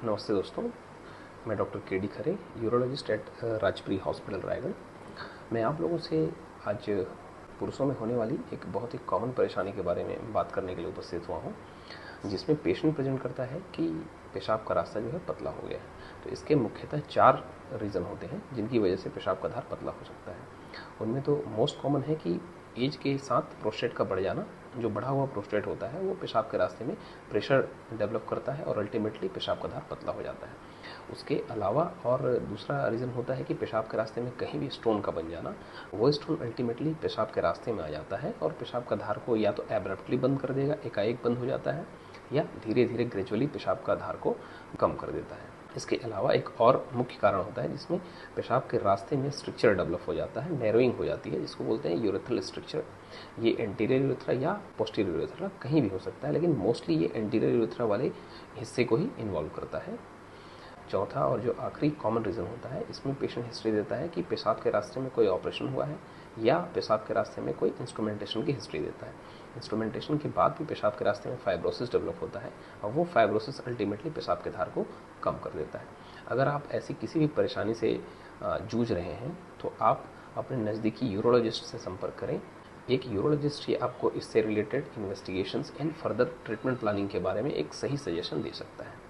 नमस्ते दोस्तों, मैं डॉक्टर के डी खरे, यूरोलॉजिस्ट एट राजप्री हॉस्पिटल रायगढ़। मैं आप लोगों से आज पुरुषों में होने वाली एक बहुत ही कॉमन परेशानी के बारे में बात करने के लिए उपस्थित हुआ हूँ, जिसमें पेशेंट प्रेजेंट करता है कि पेशाब का रास्ता जो है पतला हो गया है। तो इसके मुख्यतः 4 रीज़न होते हैं जिनकी वजह से पेशाब का धार पतला हो सकता है। उनमें तो मोस्ट कॉमन है कि एज के साथ प्रोस्टेट का बढ़ जाना। जो बढ़ा हुआ प्रोस्टेट होता है वो पेशाब के रास्ते में प्रेशर डेवलप करता है और अल्टीमेटली पेशाब का धार पतला हो जाता है। उसके अलावा और दूसरा रीज़न होता है कि पेशाब के रास्ते में कहीं भी स्टोन का बन जाना। वो स्टोन अल्टीमेटली पेशाब के रास्ते में आ जाता है और पेशाब का धार को या तो एब्रप्टली बंद कर देगा, एकाएक बंद हो जाता है, या धीरे धीरे ग्रेजुअली पेशाब का धार को कम कर देता है। इसके अलावा एक और मुख्य कारण होता है जिसमें पेशाब के रास्ते में स्ट्रक्चर डेवलप हो जाता है, नैरोइंग हो जाती है, जिसको बोलते हैं यूरेथ्रल स्ट्रक्चर। ये एंटीरियर यूरेथ्रा या पोस्टीरियर यूरेथ्रा कहीं भी हो सकता है, लेकिन मोस्टली ये एंटीरियर यूरेथ्रा वाले हिस्से को ही इन्वॉल्व करता है। चौथा और जो आखिरी कॉमन रीज़न होता है, इसमें पेशेंट हिस्ट्री देता है कि पेशाब के रास्ते में कोई ऑपरेशन हुआ है या पेशाब के रास्ते में कोई इंस्ट्रूमेंटेशन की हिस्ट्री देता है। इंस्ट्रूमेंटेशन के बाद भी पेशाब के रास्ते में फाइब्रोसिस डेवलप होता है और वो फाइब्रोसिस अल्टीमेटली पेशाब के धार को कम कर देता है। अगर आप ऐसी किसी भी परेशानी से जूझ रहे हैं तो आप अपने नज़दीकी यूरोलॉजिस्ट से संपर्क करें। एक यूरोलॉजिस्ट ही आपको इससे related investigations and further treatment planning के बारे में एक सही सजेशन दे सकता है।